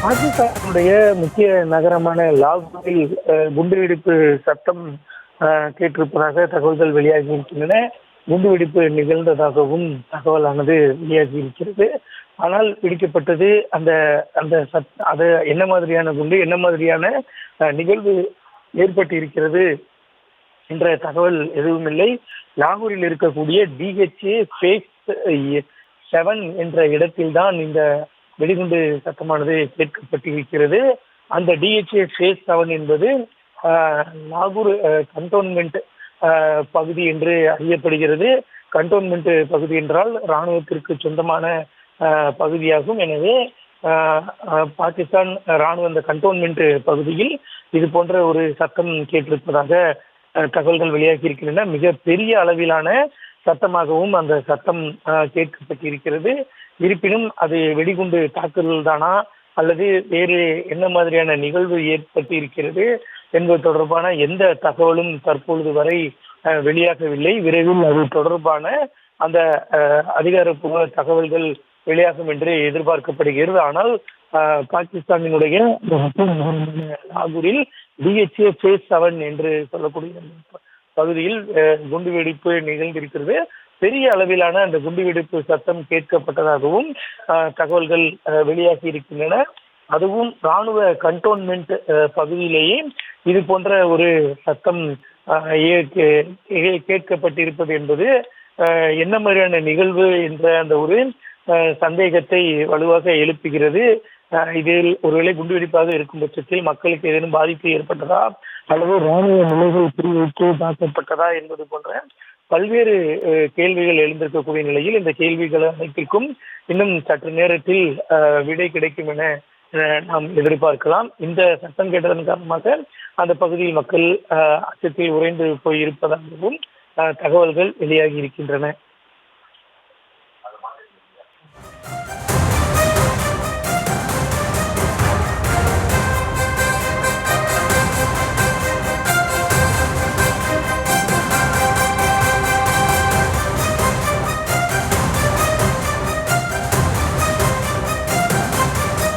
பாகிஸ்தானுடைய முக்கிய நகரமான லாகூரில் குண்டுவெடிப்பு சத்தம் கேட்டிருப்பதாக தகவல்கள் வெளியாகி இருக்கின்றன. குண்டுவெடிப்பு நிகழ்ந்ததாகவும் தகவலானது வெளியாகி இருக்கிறது. ஆனால் பிடிக்கப்பட்டது அந்த அந்த அது என்ன மாதிரியான குண்டு, என்ன மாதிரியான நிகழ்வு ஏற்பட்டு இருக்கிறது என்ற தகவல் எதுவும் இல்லை. லாகூரில் இருக்கக்கூடிய டிஹெச்ஏ ஃபேஸ் 7 என்ற இடத்தில்தான் இந்த வெடிகுண்டு சத்தமானது கேட்கப்பட்டிருக்கிறது. அந்த டிஹெச்ஏ ஃபேஸ் 7 என்பது லாகூர் கண்டோன்மெண்ட் பகுதி என்று அறியப்படுகிறது. கண்டோன்மெண்ட் பகுதி என்றால் இராணுவத்திற்கு சொந்தமான பகுதியாகும். எனவே பாகிஸ்தான் இராணுவ அந்த கண்டோன்மெண்ட் பகுதியில் இது போன்ற ஒரு சத்தம் கேட்டிருப்பதாக தகவல்கள் வெளியாகி இருக்கின்றன. மிக பெரிய அளவிலான சத்தமாகவும் அந்த சத்தம் கேட்கப்பட்டிருக்கிறது. இருப்பினும் அது வெடிகுண்டு தாக்குதல் தானா அல்லது வேறு என்ன மாதிரியான நிகழ்வு ஏற்பட்டு இருக்கிறது என்பது தொடர்பான எந்த தகவலும் தற்பொழுது வரை வெளியாகவில்லை. விரைவில் அது தொடர்பான அந்த அதிகாரப்பூர்வ தகவல்கள் வெளியாகும் என்று எதிர்பார்க்கப்படுகிறது. ஆனால் பாகிஸ்தானினுடைய லாகூரில் டிஹெச்ஏ ஃபேஸ் 7 என்று சொல்லக்கூடிய பகுதியில் குண்டுவெடிப்பு நிகழ்ந்திருக்கிறது. பெரிய அளவிலான அந்த குண்டுவெடிப்பு சத்தம் கேட்கப்பட்டதாகவும் தகவல்கள் வெளியாகி இருக்கின்றன. அதுவும் இராணுவ கண்டோன்மெண்ட் பகுதியிலேயே இது போன்ற ஒரு சத்தம் கேட்கப்பட்டிருப்பது என்பது என்ன மாதிரியான நிகழ்வு என்ற அந்த ஒரு சந்தேகத்தை வலுவாக எழுப்புகிறது. இதில் ஒருவேளை குண்டுவெடிப்பாக இருக்கும் பட்சத்தில் மக்களுக்கு ஏதேனும் பாதிப்பு ஏற்பட்டதா அல்லது இராணுவ நிலைகள் குறிவைத்து தாக்கப்பட்டதா என்பது போன்ற பல்வேறு கேள்விகள் எழுந்திருக்கக்கூடிய நிலையில் இந்த கேள்விகள் அனைத்திற்கும் இன்னும் சற்று நேரத்தில் விடை கிடைக்கும் என நாம் எதிர்பார்க்கலாம். இந்த சத்தம் கேட்டதன் காரணமாக அந்த பகுதியில் மக்கள் அச்சத்தில் உறைந்து போயிருப்பதாகவும் தகவல்கள் வெளியாகி இருக்கின்றன.